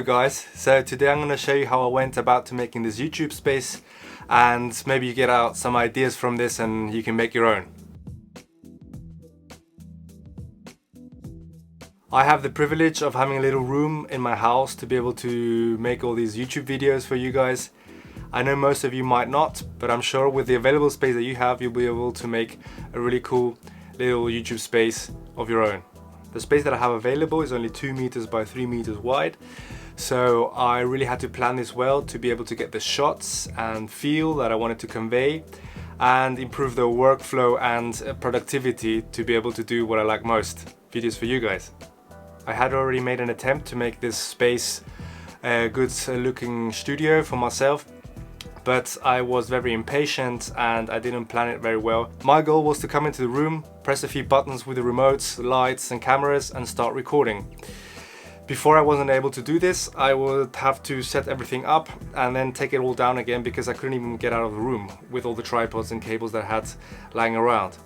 guys, so today I'm going to show you how I went about to making this YouTube space, and maybe you get out some ideas from this and you can make your own. I have the privilege of having a little room in my house to be able to make all these YouTube videos for you guys. I know most of you might not, but I'm sure with the available space that you have, you'll be able to make a really cool little YouTube space of your own. The space that I have available is only 2 meters by 3 meters wide, so I really had to plan this well to be able to get the shots and feel that I wanted to convey and improve the workflow and productivity to be able to do what I like most, videos for you guys. I had already made an attempt to make this space a good looking studio for myself, but I was very impatient and I didn't plan it very well. My goal was to come into the room, press a few buttons with the remotes, lights and cameras and start recording. Before I wasn't able to do this, I would have to set everything up and then take it all down again because I couldn't even get out of the room with all the tripods and cables that I had lying around.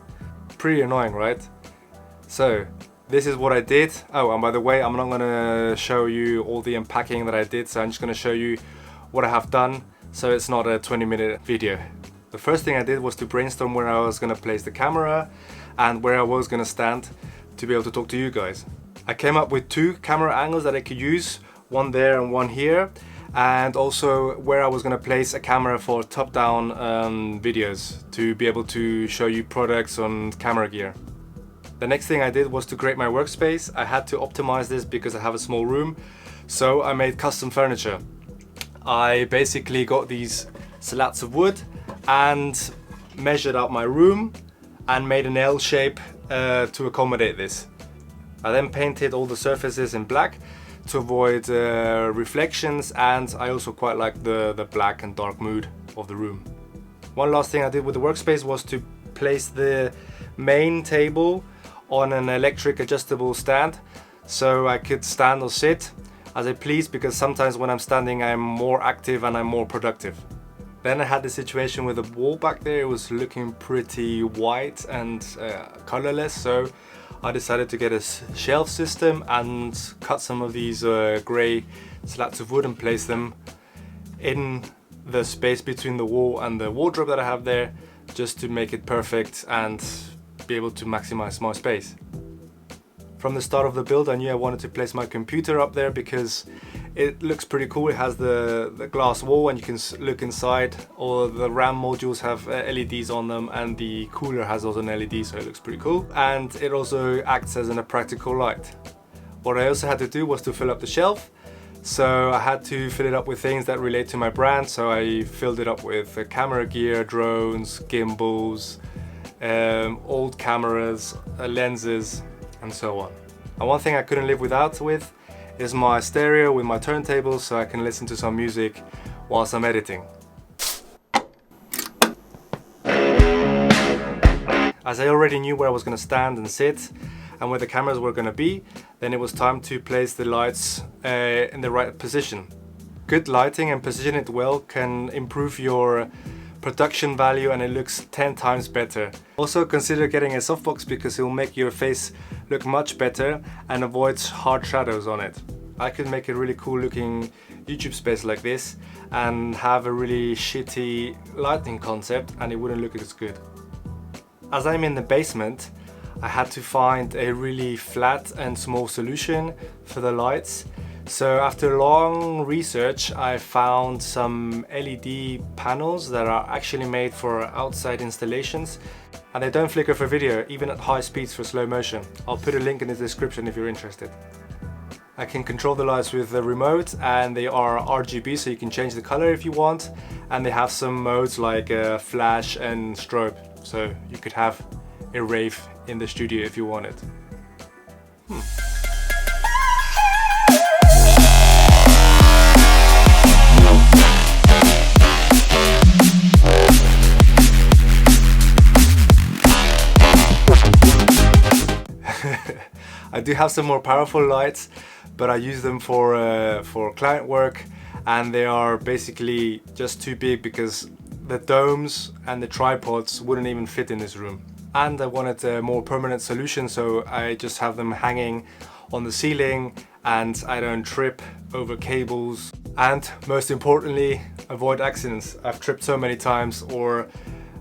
Pretty annoying, right? So this is what I did. Oh, and by the way, I'm not gonna show you all the unpacking that I did, so I'm just gonna show you what I have done, so it's not a 20-minute video. The first thing I did was to brainstorm where I was gonna place the camera and where I was gonna stand to be able to talk to you guys. I came up with 2 camera angles that I could use, one there and one here, and also where I was gonna place a camera for top-down videos to be able to show you products on camera gear. The next thing I did was to create my workspace. I had to optimize this because I have a small room, so I made custom furniture. I basically got these slats of wood and measured out my room and made an L shape to accommodate this. I then painted all the surfaces in black to avoid reflections, and I also quite like the black and dark mood of the room. One last thing I did with the workspace was to place the main table on an electric adjustable stand so I could stand or sit as I please, because sometimes when I'm standing I'm more active and I'm more productive. Then I had the situation with the wall back there. It was looking pretty white and colorless, so I decided to get a shelf system and cut some of these grey slats of wood and place them in the space between the wall and the wardrobe that I have there, just to make it perfect and be able to maximize my space. From the start of the build, I knew I wanted to place my computer up there because it looks pretty cool. It has the glass wall and you can look inside. All the RAM modules have LEDs on them, and the cooler has also an LED, so it looks pretty cool. And it also acts as a practical light. What I also had to do was to fill up the shelf. So I had to fill it up with things that relate to my brand. So I filled it up with camera gear, drones, gimbals, old cameras, lenses, and so on. And one thing I couldn't live without is my stereo with my turntables, so I can listen to some music whilst I'm editing. As I already knew where I was going to stand and sit and where the cameras were going to be, then it was time to place the lights in the right position. Good lighting and position it well can improve your production value, and it looks 10 times better. Also consider getting a softbox because it will make your face look much better and avoids hard shadows on it. I could make a really cool looking YouTube space like this and have a really shitty lighting concept and it wouldn't look as good. As I'm in the basement, I had to find a really flat and small solution for the lights. So after long research, I found some LED panels that are actually made for outside installations, and they don't flicker for video, even at high speeds for slow motion. I'll put a link in the description if you're interested. I can control the lights with the remote, and they are RGB, so you can change the color if you want, and they have some modes like flash and strobe, so you could have a rave in the studio if you wanted. I do have some more powerful lights, but I use them for client work, and they are basically just too big because the domes and the tripods wouldn't even fit in this room. And I wanted a more permanent solution, so I just have them hanging on the ceiling and I don't trip over cables, and most importantly, avoid accidents. I've tripped so many times, or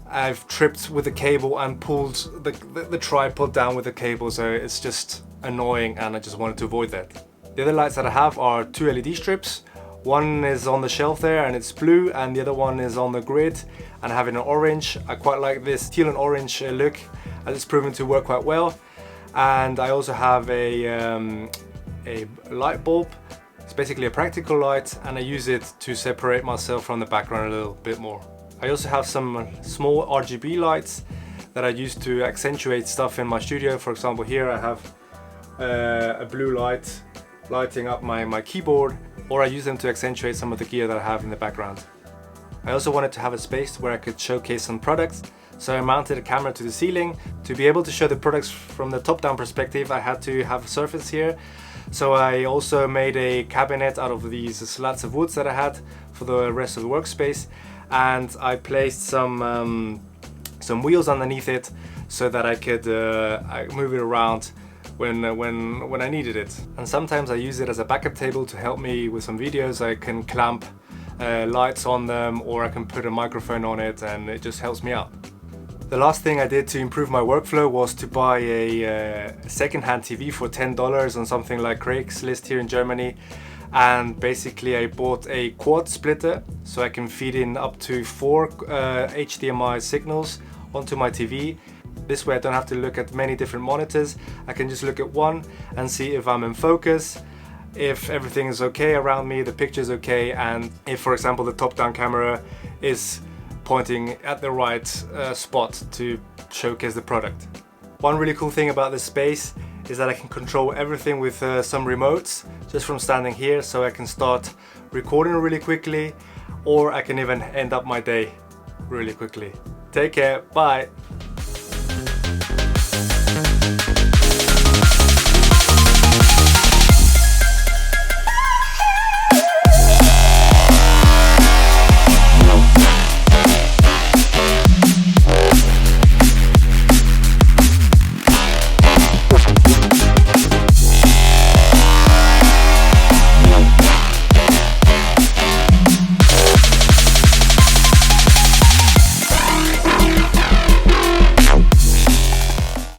I've tripped with the cable and pulled the tripod down with the cable, so it's just annoying and I just wanted to avoid that. The other lights that I have are 2 LED strips. One is on the shelf there and it's blue, and the other one is on the grid and I have it in orange. I quite like this teal and orange look, as it's proven to work quite well. And I also have a light bulb. It's basically a practical light, and I use it to separate myself from the background a little bit more. I also have some small RGB lights that I use to accentuate stuff in my studio. For example, here I have a blue light lighting up my keyboard, or I use them to accentuate some of the gear that I have in the background. I also wanted to have a space where I could showcase some products, so I mounted a camera to the ceiling. To be able to show the products from the top-down perspective, I had to have a surface here. So I also made a cabinet out of these slats of woods that I had for the rest of the workspace, and I placed some wheels underneath it so that I could move it around when I needed it. And sometimes I use it as a backup table to help me with some videos. I can clamp lights on them, or I can put a microphone on it, and it just helps me out. The last thing I did to improve my workflow was to buy a second-hand TV for $10 on something like Craigslist here in Germany. And basically I bought a quad splitter so I can feed in up to 4 HDMI signals onto my TV. This way I don't have to look at many different monitors. I can just look at one and see if I'm in focus, if everything is okay around me, the picture is okay, and if, for example, the top-down camera is pointing at the right spot to showcase the product. One really cool thing about this space is that I can control everything with some remotes just from standing here, so I can start recording really quickly, or I can even end up my day really quickly. Take care, bye!